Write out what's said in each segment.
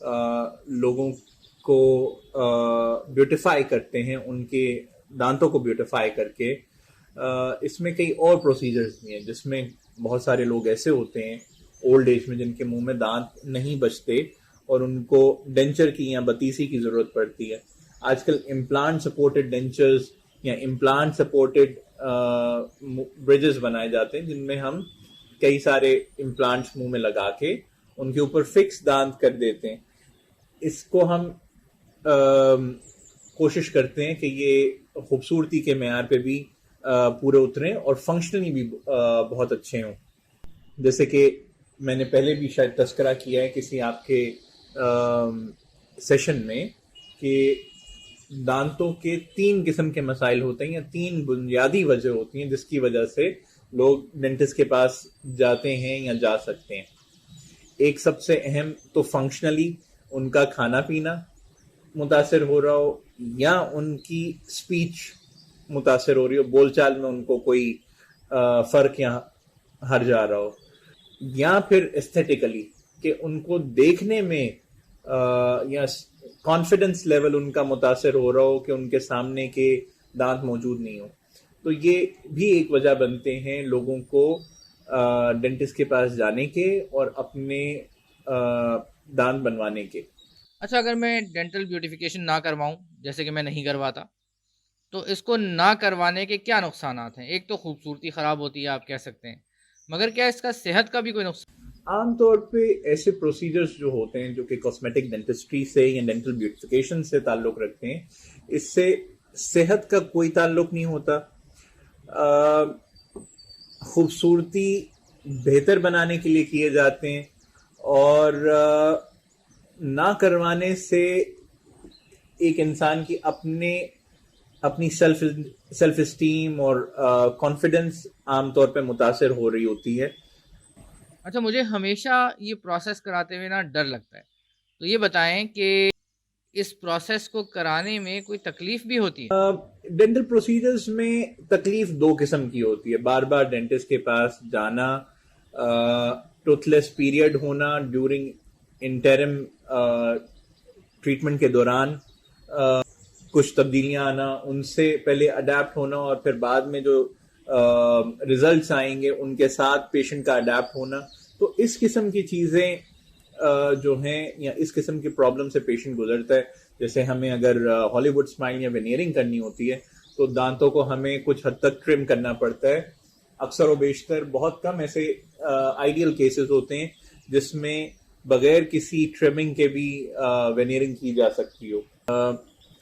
لوگوں کو بیوٹیفائی کرتے ہیں، ان کے دانتوں کو بیوٹیفائی کر کے. اس میں کئی اور پروسیجرز بھی ہیں جس میں بہت سارے لوگ ایسے ہوتے ہیں اولڈ ایج میں جن کے منہ میں دانت نہیں بچتے اور ان کو ڈینچر کی یا بتیسی کی ضرورت پڑتی ہے. آج کل امپلانٹ سپورٹڈ ڈینچرز یا امپلانٹ سپورٹڈ برجز بنائے جاتے ہیں جن میں ہم کئی سارے امپلانٹس منہ میں لگا کے ان کے اوپر فکس دانت کر دیتے ہیں. اس کو ہم کوشش کرتے ہیں کہ یہ خوبصورتی کے معیار پہ بھی پورے اتریں اور فنکشنلی بھی بہت اچھے ہوں. جیسے کہ میں نے پہلے بھی شاید تذکرہ کیا ہے کسی آپ کے سیشن میں کہ دانتوں کے 3 قسم کے مسائل ہوتے ہیں یا 3 بنیادی وجہ ہوتی ہیں جس کی وجہ سے لوگ ڈینٹسٹ کے پاس جاتے ہیں یا جا سکتے ہیں. ایک سب سے اہم تو فنکشنلی ان کا کھانا پینا متاثر ہو رہا ہو یا ان کی اسپیچ متاثر ہو رہی ہو، بول چال میں ان کو کوئی فرق یا حرج آ رہا ہو، یا پھر ایستھیٹیکلی کہ ان کو دیکھنے میں یا کانفیڈنس لیول ان کا متاثر ہو رہا ہو کہ ان کے سامنے کے دانت موجود نہیں ہو. تو یہ بھی ایک وجہ بنتے ہیں لوگوں کو ڈینٹسٹ کے پاس جانے کے اور اپنے دانت بنوانے کے. اچھا، اگر میں ڈینٹل بیوٹیفیکیشن نہ کرواؤں، جیسے کہ میں نہیں کرواتا، تو اس کو نہ کروانے کے کیا نقصانات ہیں؟ ایک تو خوبصورتی خراب ہوتی ہے آپ کہہ سکتے ہیں، مگر کیا اس کا صحت کا بھی کوئی نقصان؟ عام طور پہ ایسے پروسیجرز جو ہوتے ہیں جو کہ کاسمیٹک ڈینٹسٹری سے یا ڈینٹل بیوٹیفیکیشن سے تعلق رکھتے ہیں، اس سے صحت کا کوئی تعلق نہیں ہوتا. خوبصورتی بہتر بنانے کے لیے کیے جاتے ہیں اور نہ کروانے سے ایک انسان کی اپنی سیلف اسٹیم اور کانفیڈنس عام طور پہ متاثر ہو رہی ہوتی ہے. اچھا، مجھے ہمیشہ یہ پروسیس کراتے ہوئے نا ڈر لگتا ہے، تو یہ بتائیں کہ اس پروسیس کو کرانے میں کوئی تکلیف بھی ہوتی ہے؟ ڈینٹل پروسیجرز میں تکلیف 2 قسم کی ہوتی ہے. بار بار ڈینٹسٹ کے پاس جانا، ٹوتھ لیس پیریڈ ہونا ڈیورنگ انٹرم ٹریٹمنٹ کے دوران، کچھ تبدیلیاں آنا، ان سے پہلے اڈیپٹ ہونا اور پھر بعد میں جو ریزلٹس آئیں گے ان کے ساتھ پیشنٹ کا اڈیپٹ ہونا. تو اس قسم کی چیزیں جو ہیں یا اس قسم کی پرابلم سے پیشنٹ گزرتا ہے. جیسے ہمیں اگر ہالی ووڈ اسمائل یا وینیئرنگ کرنی ہوتی ہے تو دانتوں کو ہمیں کچھ حد تک ٹرم کرنا پڑتا ہے. اکثر و بیشتر بہت کم ایسے آئیڈیل کیسز ہوتے ہیں جس میں بغیر کسی ٹرمنگ کے بھی وینیئرنگ کی جا سکتی ہو.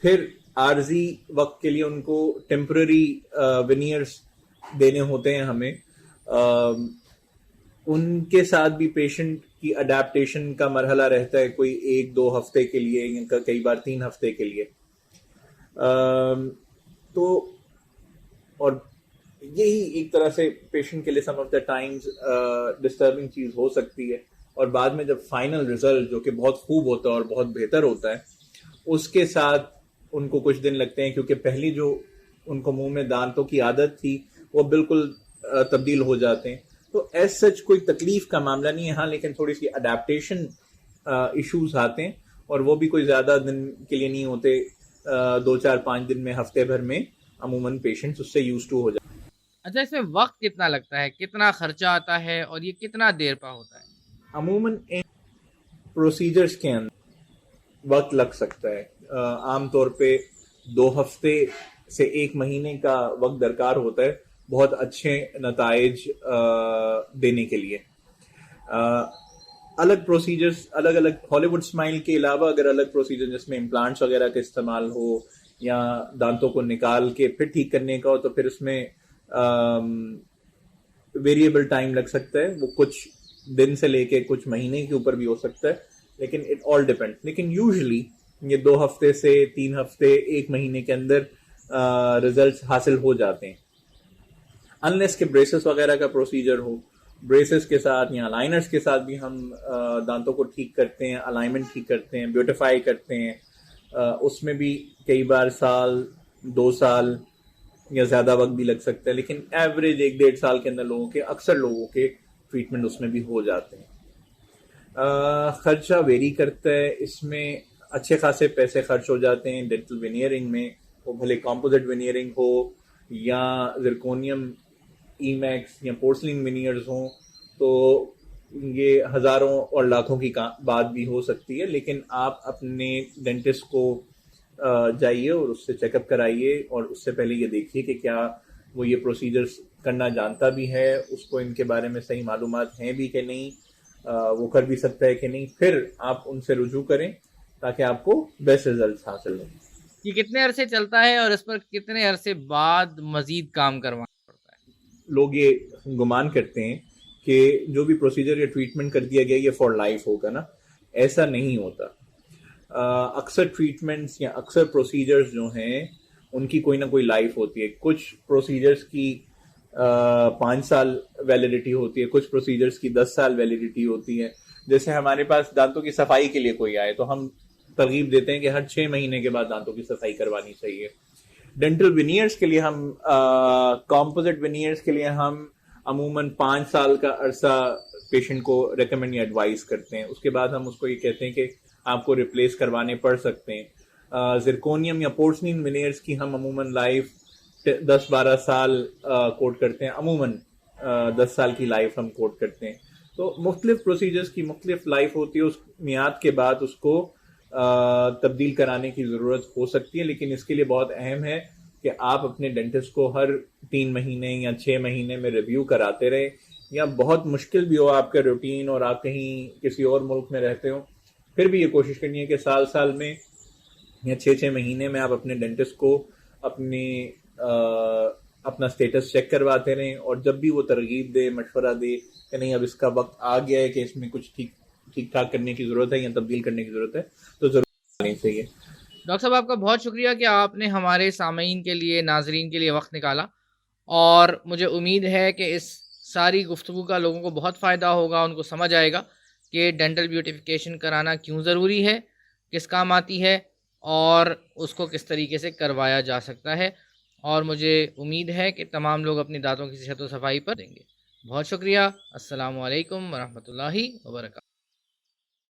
پھر عارضی وقت کے لیے ان کو ٹیمپرری وینیئرس دینے ہوتے ہیں ہمیں. ان کے ساتھ بھی پیشنٹ کی اڈیپٹیشن کا مرحلہ رہتا ہے، کوئی 1-2 ہفتے کے لیے، کئی بار 3 ہفتے کے لیے. تو اور یہی ایک طرح سے پیشنٹ کے لیے سم آف دا ٹائمز ڈسٹربنگ چیز ہو سکتی ہے. اور بعد میں جب فائنل ریزلٹ جو کہ بہت خوب ہوتا ہے اور بہت بہتر ہوتا ہے، اس کے ساتھ ان کو کچھ دن لگتے ہیں کیونکہ پہلی جو ان کو منہ میں دانتوں کی عادت تھی وہ بالکل تبدیل ہو جاتے ہیں. تو ایز سچ کوئی تکلیف کا معاملہ نہیں ہے، ہاں لیکن تھوڑی سی اڈیپٹیشن ایشوز آتے ہیں اور وہ بھی کوئی زیادہ دن کے لیے نہیں ہوتے، 2-4-5 دن میں، ہفتے بھر میں عموماً پیشنٹس اس سے یوز ٹو ہو جاتے ہیں. اچھا، اس میں وقت کتنا لگتا ہے، کتنا خرچہ آتا ہے اور یہ کتنا دیر پا ہوتا ہے؟ عموماً ان پروسیجرز کے اندر وقت لگ سکتا ہے. عام طور پہ 2 ہفتے سے 1 مہینے کا وقت درکار ہوتا ہے بہت اچھے نتائج دینے کے لیے. الگ پروسیجرز، الگ ہالی ووڈ اسمائل کے علاوہ اگر الگ پروسیجر جس میں امپلانٹس وغیرہ کا استعمال ہو یا دانتوں کو نکال کے پھر ٹھیک کرنے کا ہو تو پھر اس میں ویریبل ٹائم لگ سکتا ہے. وہ کچھ دن سے لے کے کچھ مہینے کے اوپر بھی ہو سکتا ہے، لیکن اٹ آل ڈیپینڈ. لیکن یوزلی یہ 2 ہفتے سے 3 ہفتے 1 مہینے کے اندر ریزلٹس حاصل ہو جاتے ہیں، انلیس کہ بریسز وغیرہ کا پروسیجر ہو. بریسز کے ساتھ یا الائنرز کے ساتھ بھی ہم دانتوں کو ٹھیک کرتے ہیں، الائنمنٹ ٹھیک کرتے ہیں، بیوٹیفائی کرتے ہیں. اس میں بھی کئی بار 1-2 سال یا زیادہ وقت بھی لگ سکتا ہے، لیکن ایوریج 1-1.5 سال کے اندر اکثر لوگوں کے ٹریٹمنٹ اس میں بھی ہو جاتے ہیں. خرچہ ویری کرتا ہے، اس میں اچھے خاصے پیسے خرچ ہو جاتے ہیں ڈینٹل وینئرنگ میں، وہ بھلے کمپوزٹ وینئرنگ ہو یا زرکونیم ای میکس یا پورسلین وینئرز ہوں، تو یہ ہزاروں اور لاکھوں کی بات بھی ہو سکتی ہے. لیکن آپ اپنے ڈینٹسٹ کو جائیے اور اس سے چیک اپ کرائیے، اور اس سے پہلے یہ دیکھیے کہ کیا وہ یہ پروسیجرز کرنا جانتا بھی ہے، اس کو ان کے بارے میں صحیح معلومات ہیں بھی کہ نہیں، وہ کر بھی سکتا ہے کہ نہیں. پھر آپ ان سے رجوع کریں تاکہ آپ کو بیسٹ ریزلٹس حاصل ہوں. یہ کتنے عرصے چلتا ہے اور اس پر کتنے عرصے بعد مزید کام کروانا پڑتا ہے؟ لوگ یہ گمان کرتے ہیں کہ جو بھی پروسیجر یا ٹریٹمنٹ کر دیا گیا یہ فار لائف ہوگا نا، ایسا نہیں ہوتا. اکثر ٹریٹمنٹس یا اکثر پروسیجرز جو ہیں ان کی کوئی نہ کوئی لائف ہوتی ہے. کچھ پروسیجرز کی 5 سال ویلیڈیٹی ہوتی ہے، کچھ پروسیجرز کی 10 سال ویلیڈیٹی ہوتی ہے. جیسے ہمارے پاس دانتوں کی صفائی کے لیے کوئی آئے تو ہم ترغیب دیتے ہیں کہ ہر 6 مہینے کے بعد دانتوں کی صفائی کروانی چاہیے. ڈینٹل ونیئرز کے لیے ہم کمپوزٹ ونیئرز کے لیے ہم عموماً 5 سال کا عرصہ پیشنٹ کو ریکمینڈ یا ایڈوائز کرتے ہیں. اس کے بعد ہم اس کو یہ کہتے ہیں کہ آپ کو ریپلیس کروانے پڑ سکتے ہیں. زرکونیم یا پورسلین ونیئرز کی ہم عموماً لائف 10-12 سال کوٹ کرتے ہیں، عموماً 10 سال کی لائف ہم کوٹ کرتے ہیں. تو مختلف پروسیجرز کی مختلف لائف ہوتی ہے، اس میعاد کے بعد اس کو تبدیل کرانے کی ضرورت ہو سکتی ہے. لیکن اس کے لیے بہت اہم ہے کہ آپ اپنے ڈینٹسٹ کو ہر 3 مہینے یا 6 مہینے میں ریویو کراتے رہیں. یا بہت مشکل بھی ہو آپ کا روٹین اور آپ کہیں کسی اور ملک میں رہتے ہو، پھر بھی یہ کوشش کرنی ہے کہ سال میں یا 6 مہینے میں آپ اپنے ڈینٹسٹ کو اپنا سٹیٹس چیک کرواتے رہیں. اور جب بھی وہ ترغیب دے، مشورہ دے کہ نہیں اب اس کا وقت آ گیا ہے کہ اس میں کچھ ٹھیک ٹھاک کرنے کی ضرورت ہے یا تبدیل کرنے کی ضرورت ہے، تو ضرور کرنی چاہیے. ڈاکٹر صاحب آپ کا بہت شکریہ کہ آپ نے ہمارے سامعین کے لیے، ناظرین کے لیے وقت نکالا، اور مجھے امید ہے کہ اس ساری گفتگو کا لوگوں کو بہت فائدہ ہوگا، ان کو سمجھ آئے گا کہ ڈینٹل بیوٹیفیکیشن کرانا کیوں ضروری ہے، کس کام آتی ہے، اور اس کو کس طریقے سے کروایا جا سکتا ہے. اور مجھے امید ہے کہ تمام لوگ اپنی دانتوں کی صحت و صفائی پر دیں گے. بہت شکریہ. السلام علیکم ورحمۃ اللہ وبرکاتہ.